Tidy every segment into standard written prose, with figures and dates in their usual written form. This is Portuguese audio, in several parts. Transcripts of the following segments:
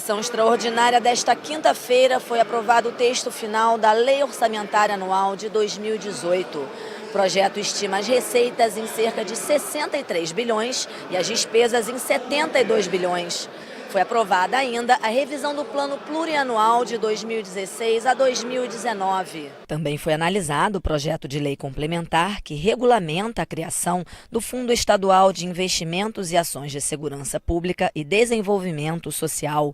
sessão extraordinária desta quinta-feira foi aprovado o texto final da Lei Orçamentária Anual de 2018. O projeto estima as receitas em cerca de 63 bilhões e as despesas em 72 bilhões. Foi aprovada ainda a revisão do Plano Plurianual de 2016 a 2019. Também foi analisado o projeto de lei complementar que regulamenta a criação do Fundo Estadual de Investimentos e Ações de Segurança Pública e Desenvolvimento Social.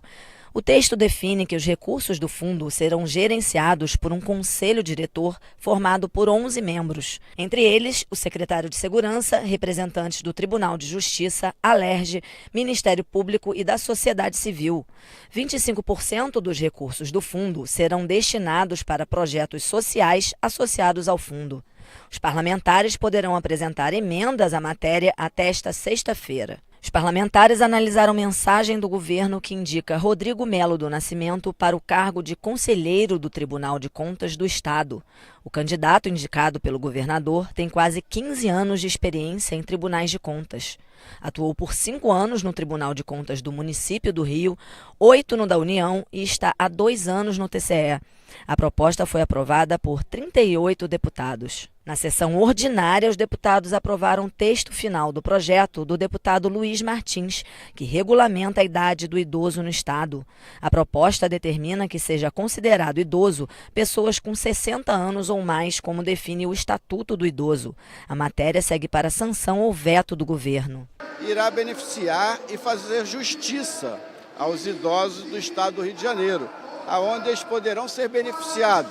O texto define que os recursos do fundo serão gerenciados por um conselho diretor formado por 11 membros. Entre eles, o secretário de Segurança, representantes do Tribunal de Justiça, Alerj, Ministério Público e da sociedade civil. 25% dos recursos do fundo serão destinados para projetos sociais associados ao fundo. Os parlamentares poderão apresentar emendas à matéria até esta sexta-feira. Os parlamentares analisaram mensagem do governo que indica Rodrigo Melo do Nascimento para o cargo de conselheiro do Tribunal de Contas do Estado. O candidato indicado pelo governador tem quase 15 anos de experiência em tribunais de contas. Atuou por 5 anos no Tribunal de Contas do município do Rio, 8 no da União e está há 2 anos no TCE. A proposta foi aprovada por 38 deputados. Na sessão ordinária, os deputados aprovaram o texto final do projeto do deputado Luiz Martins, que regulamenta a idade do idoso no Estado. A proposta determina que seja considerado idoso pessoas com 60 anos ou mais, como define o Estatuto do Idoso. A matéria segue para sanção ou veto do governo. Irá beneficiar e fazer justiça aos idosos do Estado do Rio de Janeiro, aonde eles poderão ser beneficiados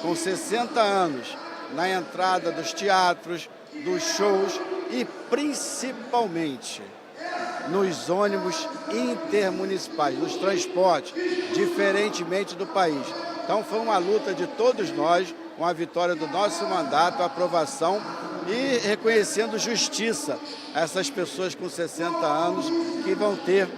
com 60 anos na entrada dos teatros, dos shows e principalmente nos ônibus intermunicipais, nos transportes, diferentemente do país. Então foi uma luta de todos nós, uma vitória do nosso mandato, a aprovação e reconhecendo justiça a essas pessoas com 60 anos que vão ter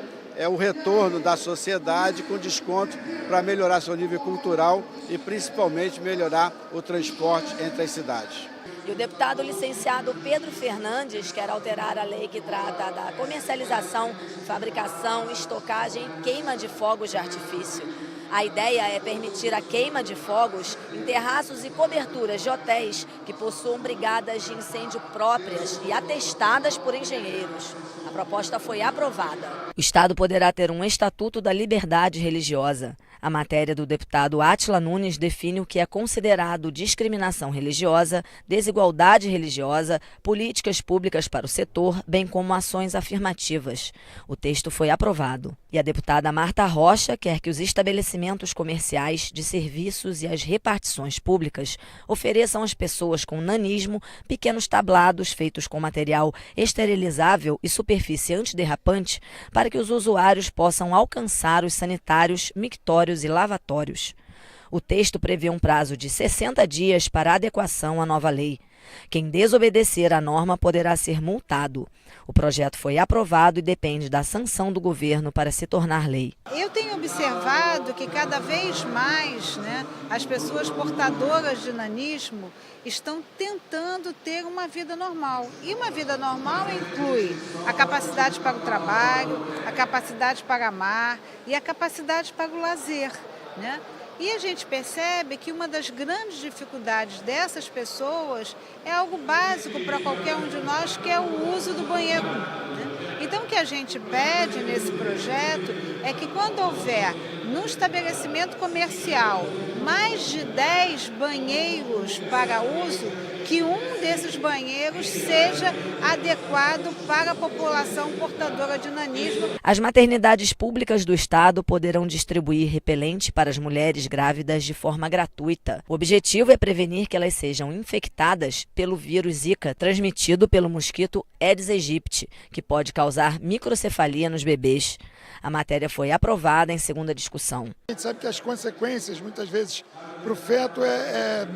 o retorno da sociedade com desconto para melhorar seu nível cultural e principalmente melhorar o transporte entre as cidades. E o deputado licenciado Pedro Fernandes quer alterar a lei que trata da comercialização, fabricação, estocagem e queima de fogos de artifício. A ideia é permitir a queima de fogos em terraços e coberturas de hotéis que possuam brigadas de incêndio próprias e atestadas por engenheiros. A proposta foi aprovada. O Estado poderá ter um Estatuto da Liberdade Religiosa. A matéria do deputado Átila Nunes define o que é considerado discriminação religiosa, desigualdade religiosa, políticas públicas para o setor, bem como ações afirmativas. O texto foi aprovado. E a deputada Marta Rocha quer que os estabelecimentos comerciais, de serviços e as repartições públicas ofereçam às pessoas com nanismo pequenos tablados feitos com material esterilizável e superfície antiderrapante para que os usuários possam alcançar os sanitários, mictórios e lavatórios. O texto prevê um prazo de 60 dias para adequação à nova lei. Quem desobedecer à norma poderá ser multado. O projeto foi aprovado e depende da sanção do governo para se tornar lei. Eu tenho observado que cada vez mais, as pessoas portadoras de nanismo estão tentando ter uma vida normal. E uma vida normal inclui a capacidade para o trabalho, a capacidade para amar e a capacidade para o lazer, E a gente percebe que uma das grandes dificuldades dessas pessoas é algo básico para qualquer um de nós, que é o uso do banheiro. Então, o que a gente pede nesse projeto é que quando houver no estabelecimento comercial mais de 10 banheiros para uso, que um desses banheiros seja adequado para a população portadora de nanismo. As maternidades públicas do Estado poderão distribuir repelente para as mulheres grávidas de forma gratuita. O objetivo é prevenir que elas sejam infectadas pelo vírus Zika, transmitido pelo mosquito Aedes aegypti, que pode causar microcefalia nos bebês. A matéria foi aprovada em segunda discussão. A gente sabe que as consequências, muitas vezes, para o feto é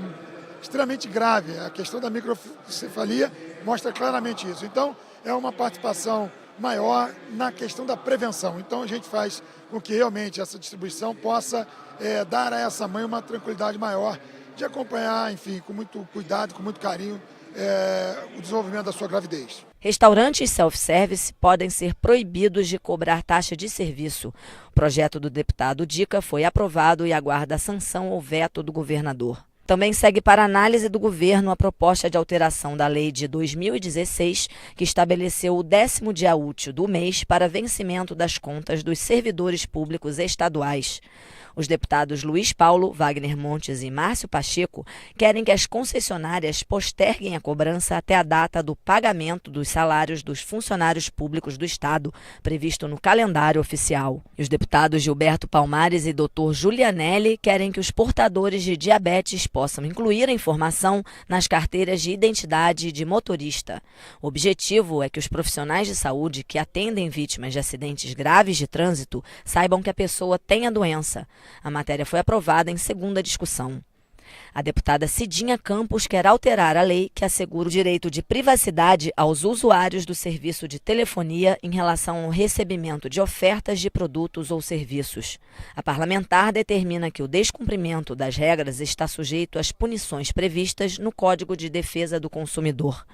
extremamente grave. A questão da microcefalia mostra claramente isso. Então, é uma participação maior na questão da prevenção. Então, a gente faz com que realmente essa distribuição possa dar a essa mãe uma tranquilidade maior de acompanhar, enfim, com muito cuidado, com muito carinho, o desenvolvimento da sua gravidez. Restaurantes self-service podem ser proibidos de cobrar taxa de serviço. O projeto do deputado Dica foi aprovado e aguarda a sanção ou veto do governador. Também segue para análise do governo a proposta de alteração da lei de 2016, que estabeleceu o 10º dia útil do mês para vencimento das contas dos servidores públicos estaduais. Os deputados Luiz Paulo, Wagner Montes e Márcio Pacheco querem que as concessionárias posterguem a cobrança até a data do pagamento dos salários dos funcionários públicos do Estado, previsto no calendário oficial. E os deputados Gilberto Palmares e Dr. Julianelli querem que os portadores de diabetes possam incluir a informação nas carteiras de identidade de motorista. O objetivo é que os profissionais de saúde que atendem vítimas de acidentes graves de trânsito saibam que a pessoa tem a doença. A matéria foi aprovada em segunda discussão. A deputada Cidinha Campos quer alterar a lei que assegura o direito de privacidade aos usuários do serviço de telefonia em relação ao recebimento de ofertas de produtos ou serviços. A parlamentar determina que o descumprimento das regras está sujeito às punições previstas no Código de Defesa do Consumidor.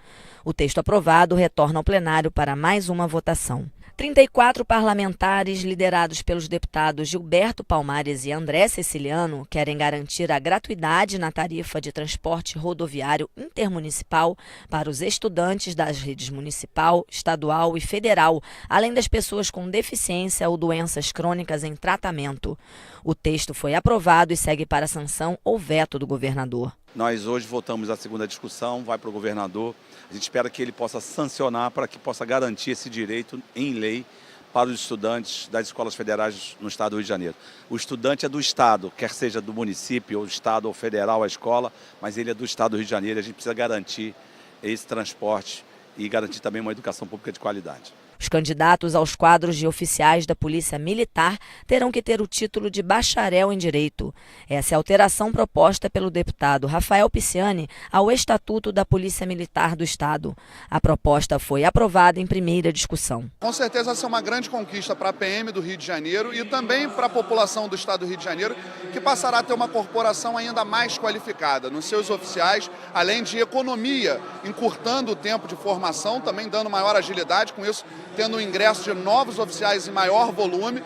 O texto aprovado retorna ao plenário para mais uma votação. 34 parlamentares, liderados pelos deputados Gilberto Palmares e André Ceciliano, querem garantir a gratuidade na tarifa de transporte rodoviário intermunicipal para os estudantes das redes municipal, estadual e federal, além das pessoas com deficiência ou doenças crônicas em tratamento. O texto foi aprovado e segue para a sanção ou veto do governador. Nós hoje votamos a segunda discussão, vai para o governador. A gente espera que ele possa sancionar para que possa garantir esse direito em lei para os estudantes das escolas federais no estado do Rio de Janeiro. O estudante é do estado, quer seja do município, ou estado ou federal a escola, mas ele é do estado do Rio de Janeiro e a gente precisa garantir esse transporte e garantir também uma educação pública de qualidade. Os candidatos aos quadros de oficiais da Polícia Militar terão que ter o título de bacharel em Direito. Essa é a alteração proposta pelo deputado Rafael Pisciani ao Estatuto da Polícia Militar do Estado. A proposta foi aprovada em primeira discussão. Com certeza essa é uma grande conquista para a PM do Rio de Janeiro e também para a população do Estado do Rio de Janeiro, que passará a ter uma corporação ainda mais qualificada nos seus oficiais, além de economia, encurtando o tempo de formação, também dando maior agilidade com isso, tendo o ingresso de novos oficiais em maior volume,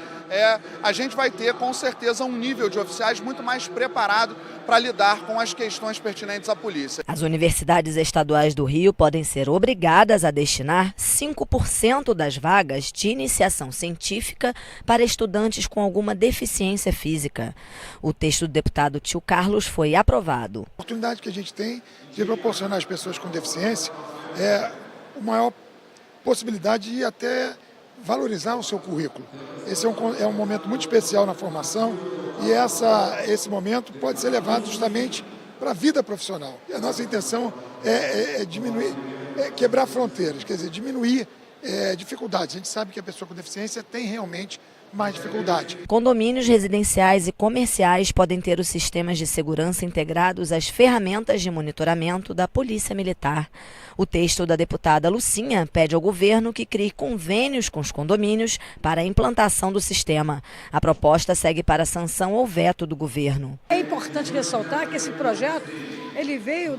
a gente vai ter com certeza um nível de oficiais muito mais preparado para lidar com as questões pertinentes à polícia. As universidades estaduais do Rio podem ser obrigadas a destinar 5% das vagas de iniciação científica para estudantes com alguma deficiência física. O texto do deputado Tio Carlos foi aprovado. A oportunidade que a gente tem de proporcionar às pessoas com deficiência é o maior possibilidade de até valorizar o seu currículo. Esse é um momento muito especial na formação e esse momento pode ser levado justamente para a vida profissional. E a nossa intenção é diminuir, quebrar fronteiras, quer dizer, diminuir dificuldades. A gente sabe que a pessoa com deficiência tem realmente mais dificuldade. Condomínios residenciais e comerciais podem ter os sistemas de segurança integrados às ferramentas de monitoramento da Polícia Militar. O texto da deputada Lucinha pede ao governo que crie convênios com os condomínios para a implantação do sistema. A proposta segue para a sanção ou veto do governo. É importante ressaltar que esse projeto ele veio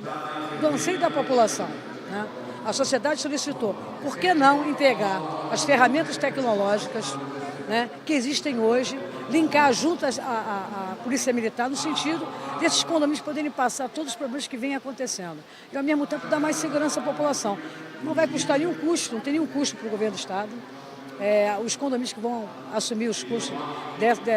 do anseio da população, né? A sociedade solicitou, por que não integrar as ferramentas tecnológicas, né, que existem hoje, linkar junto à Polícia Militar no sentido desses condomínios poderem passar todos os problemas que vêm acontecendo. E, ao mesmo tempo, dar mais segurança à população. Não vai custar nenhum custo, não tem nenhum custo para o governo do Estado. Os condomínios que vão assumir os custos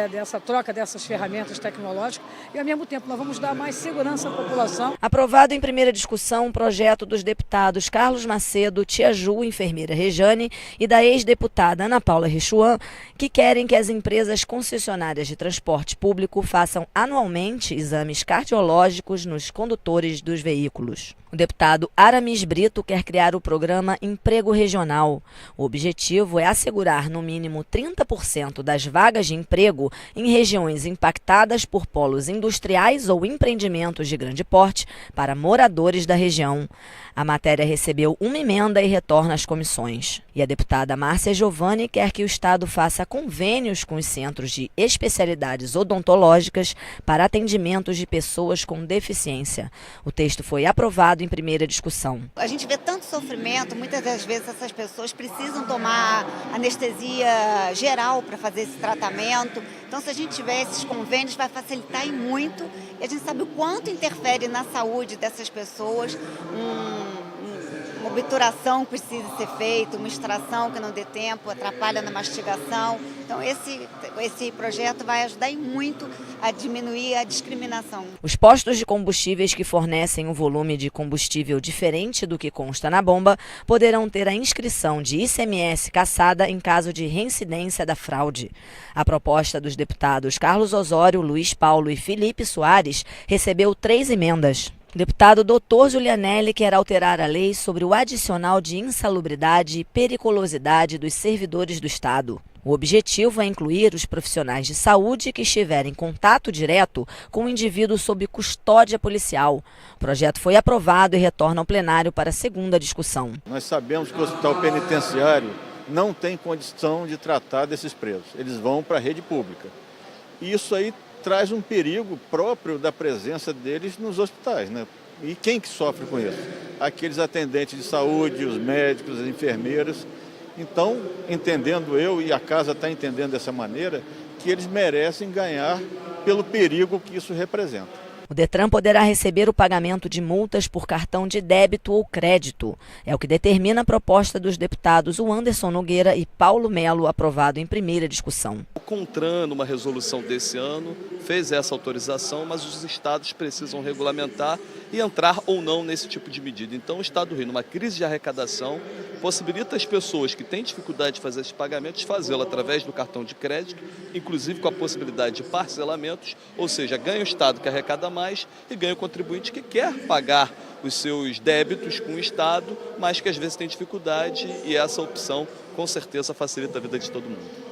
dessa troca dessas ferramentas tecnológicas e, ao mesmo tempo, nós vamos dar mais segurança à população. Aprovado em primeira discussão um projeto dos deputados Carlos Macedo, Tia Ju, enfermeira Rejane, e da ex-deputada Ana Paula Richuan, que querem que as empresas concessionárias de transporte público façam anualmente exames cardiológicos nos condutores dos veículos. O deputado Aramis Brito quer criar o programa Emprego Regional. O objetivo é assegurar assegurar no mínimo 30% das vagas de emprego em regiões impactadas por polos industriais ou empreendimentos de grande porte para moradores da região. A matéria recebeu uma emenda e retorna às comissões. E a deputada Márcia Giovanni quer que o Estado faça convênios com os centros de especialidades odontológicas para atendimentos de pessoas com deficiência. O texto foi aprovado em primeira discussão. A gente vê tanto sofrimento, muitas das vezes essas pessoas precisam tomar anestesia geral para fazer esse tratamento. Então, se a gente tiver esses convênios, vai facilitar e muito. E a gente sabe o quanto interfere na saúde dessas pessoas. Uma obturação que precisa ser feita, uma extração que não dê tempo, atrapalha na mastigação. Então, esse projeto vai ajudar e muito a diminuir a discriminação. Os postos de combustíveis que fornecem um volume de combustível diferente do que consta na bomba poderão ter a inscrição de ICMS cassada em caso de reincidência da fraude. A proposta dos deputados Carlos Osório, Luiz Paulo e Felipe Soares recebeu 3 emendas. O deputado Dr. Giulianelli quer alterar a lei sobre o adicional de insalubridade e periculosidade dos servidores do Estado. O objetivo é incluir os profissionais de saúde que estiverem em contato direto com o indivíduo sob custódia policial. O projeto foi aprovado e retorna ao plenário para a segunda discussão. Nós sabemos que o hospital penitenciário não tem condição de tratar desses presos. Eles vão para a rede pública. E isso aí traz um perigo próprio da presença deles nos hospitais, né? E quem que sofre com isso? Aqueles atendentes de saúde, os médicos, as enfermeiras. Então, entendendo eu, e a casa está entendendo dessa maneira, que eles merecem ganhar pelo perigo que isso representa. O Detran poderá receber o pagamento de multas por cartão de débito ou crédito. É o que determina a proposta dos deputados Anderson Nogueira e Paulo Melo, aprovado em primeira discussão. O CONTRAN, numa resolução desse ano, fez essa autorização, mas os estados precisam regulamentar e entrar ou não nesse tipo de medida. Então, o Estado do Rio, numa crise de arrecadação, possibilita as pessoas que têm dificuldade de fazer esses pagamentos fazê-lo através do cartão de crédito, inclusive com a possibilidade de parcelamentos, ou seja, ganha o Estado que arrecada mais e ganha o contribuinte que quer pagar os seus débitos com o Estado, mas que às vezes tem dificuldade, e essa opção com certeza facilita a vida de todo mundo.